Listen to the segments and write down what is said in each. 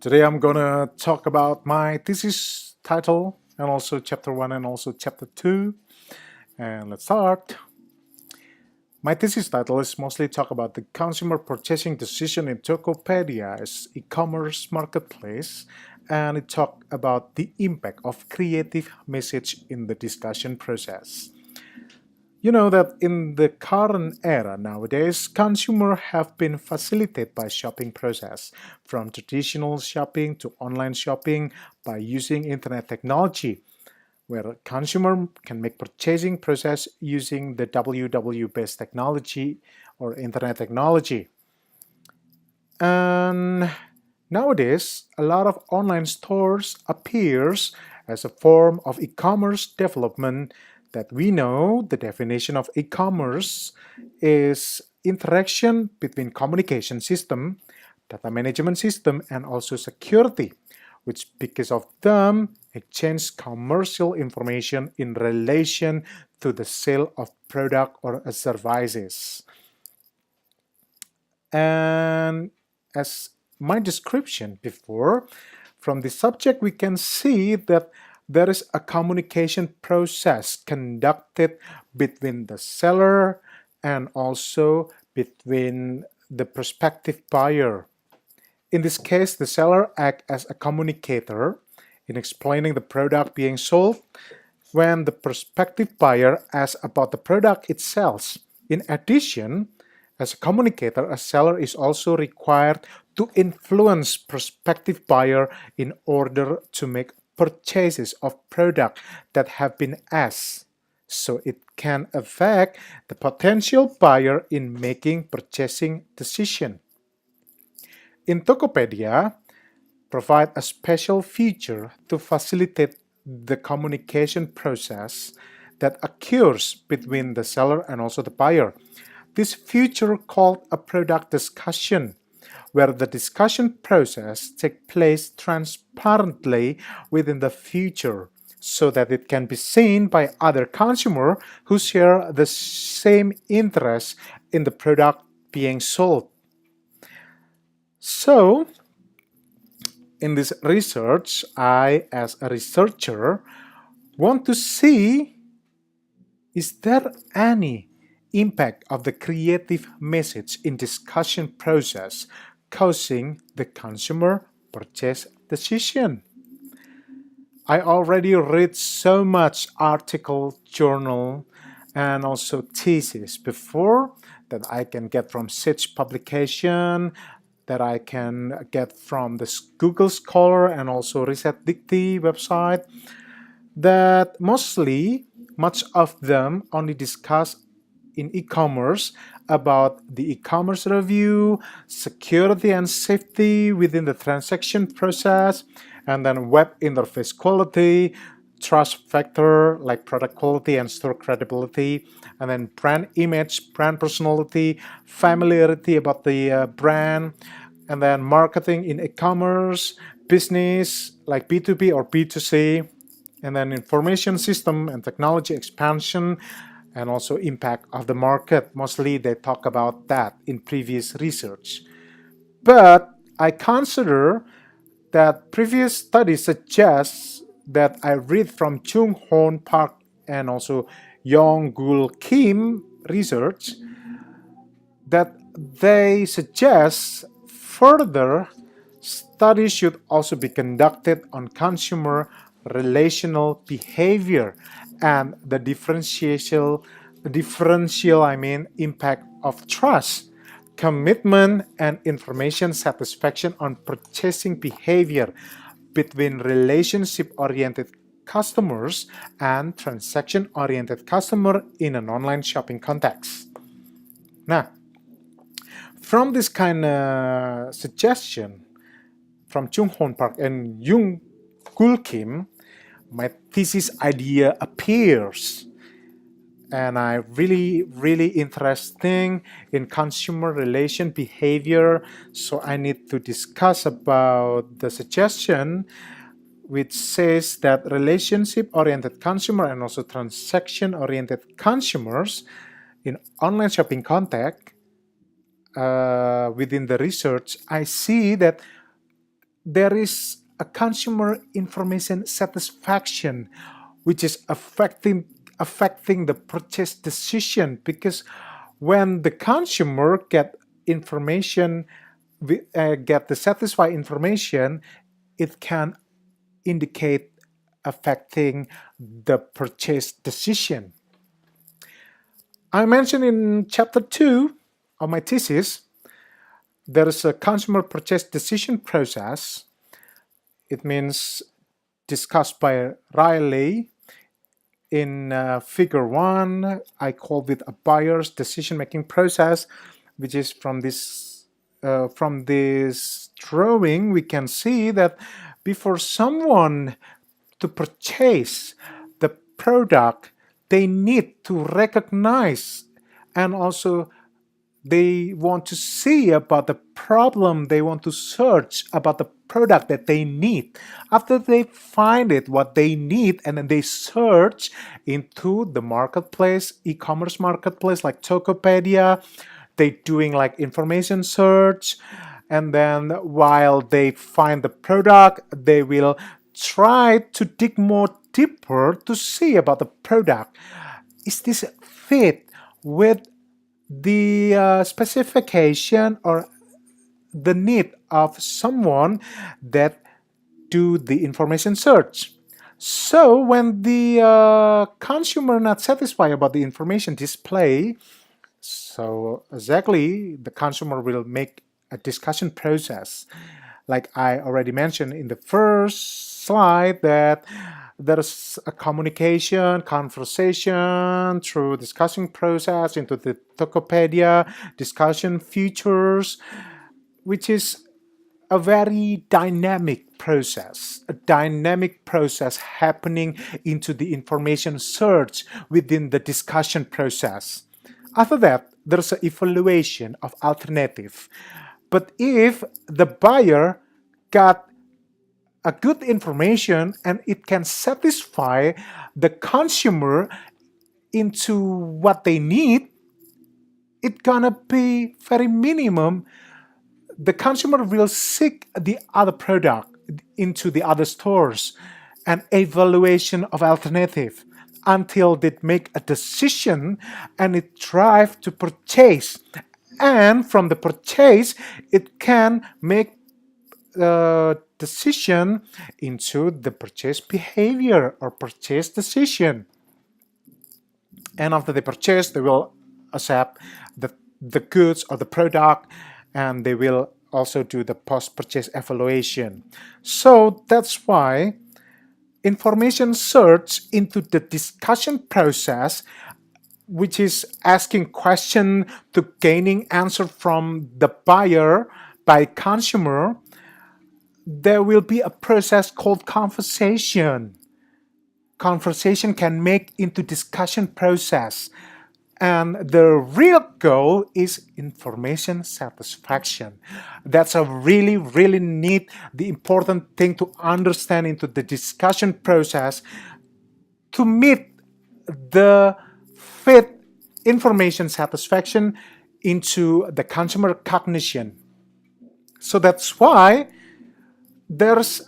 Today I'm gonna talk about my thesis title and also chapter 1 and also chapter 2. And let's start. My thesis title is mostly talk about the consumer purchasing decision in Tokopedia as e-commerce marketplace, and it talk about the impact of creative message in the discussion process. You know that in the current era nowadays, consumers have been facilitated by shopping process, from traditional shopping to online shopping by using internet technology, where a consumer can make purchasing process using the www-based technology or internet technology. And nowadays, a lot of online stores appears as a form of e-commerce development that we know the definition of e-commerce is interaction between communication system, data management system, and also security, which because of them exchange commercial information in relation to the sale of product or services. And as my description before, from the subject we can see that there is a communication process conducted between the seller and also between the prospective buyer. In this case, the seller acts as a communicator in explaining the product being sold, when the prospective buyer asks about the product itself. In addition, as a communicator, a seller is also required to influence prospective buyer in order to make purchases of product that have been asked, so it can affect the potential buyer in making purchasing decision. In Tokopedia, provide a special feature to facilitate the communication process that occurs between the seller and also the buyer. This feature called a product discussion, where the discussion process takes place transparently within the feature, so that it can be seen by other consumers who share the same interest in the product being sold. So, in this research, I, as a researcher, want to see, is there any impact of the creative message in discussion process causing the consumer purchase decision? I already read so much article, journal, and also thesis before that I can get from such publication, that I can get from the Google Scholar and also Reset Dicty website, that mostly much of them only discuss in e-commerce about the e-commerce review, security and safety within the transaction process, and then web interface quality, trust factor like product quality and store credibility, and then brand image, brand personality, familiarity about the brand, and then marketing in e-commerce, business like B2B or B2C, and then information system and technology expansion, and also impact of the market. Mostly they talk about that in previous research. But I consider that previous studies suggest that I read from Chung Hoon Park and also Yong Gul Kim research that they suggest further studies should also be conducted on consumer relational behavior and the differential impact of trust, commitment, and information satisfaction on purchasing behavior between relationship-oriented customers and transaction-oriented customer in an online shopping context. Now, from this kind of suggestion from Chung Hoon Park and Jung Gul Kim, my thesis idea appears, and I really interesting in consumer relation behavior. So I need to discuss about the suggestion which says that relationship-oriented consumer and also transaction-oriented consumers in online shopping context. Within the research, I see that there is a consumer information satisfaction which is affecting the purchase decision, because when the consumer get information, get the satisfied information, it can indicate affecting the purchase decision. I mentioned in chapter 2 of my thesis, there is a consumer purchase decision process. It means discussed by Riley in figure 1. I called it a buyer's decision-making process, which is from this drawing we can see that before someone to purchase the product, they need to recognize, and also they want to see about the problem, they want to search about the product that they need. After they find it, what they need, and then they search into the marketplace, e-commerce marketplace like Tokopedia, they doing like information search, and then while they find the product, they will try to dig more deeper to see about the product. Is this fit with the specification or the need of someone that do the information search? So when the consumer not satisfied about the information display, so exactly the consumer will make a discussion process. Like I already mentioned in the first slide, that there's a conversation through discussion process into the Tokopedia discussion features, which is a very dynamic process happening into the information search within the discussion process. After that, there's an evaluation of alternative. But if the buyer got a good information and it can satisfy the consumer into what they need, it's gonna be very minimum. The consumer will seek the other product into the other stores and evaluation of alternative until they make a decision and it drive to purchase. And from the purchase, it can make the decision into the purchase behavior or purchase decision. And after they purchase, they will accept the goods or the product, and they will also do the post-purchase evaluation. So that's why information search into the discussion process, which is asking question to gaining answer from the buyer by consumer, there will be a process called conversation. Conversation can make into discussion process. And the real goal is information satisfaction. That's a really, really neat, the important thing to understand into the discussion process to meet the fit information satisfaction into the consumer cognition. So that's why there's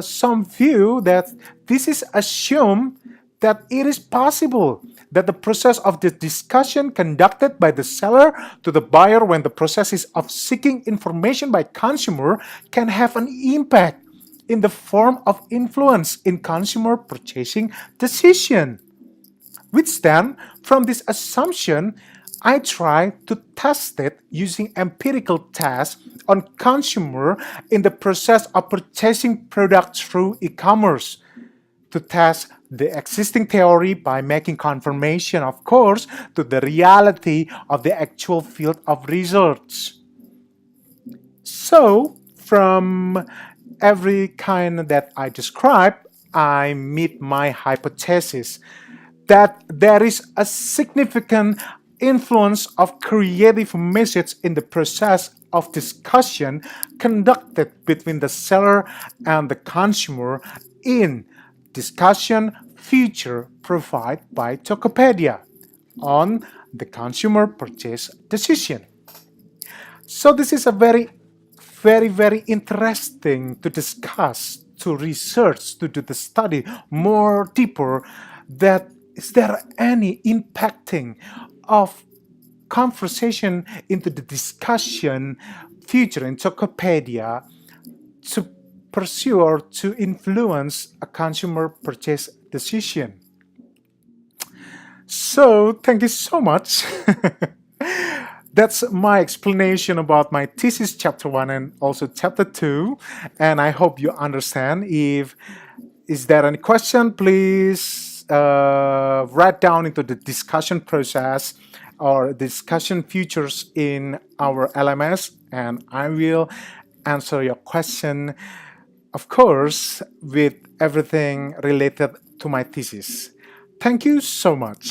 some view that this is assumed that it is possible that the process of the discussion conducted by the seller to the buyer when the process is of seeking information by consumer can have an impact in the form of influence in consumer purchasing decision. Which then, from this assumption, I try to test it using empirical tests on consumer in the process of purchasing products through e-commerce, to test the existing theory by making confirmation, of course, to the reality of the actual field of research. So, from every kind that I described, I meet my hypothesis that there is a significant influence of creative message in the process of discussion conducted between the seller and the consumer in discussion feature provided by Tokopedia on the consumer purchase decision. So this is a very very, very interesting to discuss, to research, to do the study more deeper, that is there any impacting of conversation into the discussion future in Tokopedia to pursue or to influence a consumer purchase decision. So, thank you so much. That's my explanation about my thesis chapter 1 and also chapter 2. And I hope you understand. If is there any question, please write down into the discussion process or discussion features in our LMS, and I will answer your question, of course, with everything related to my thesis. Thank you so much.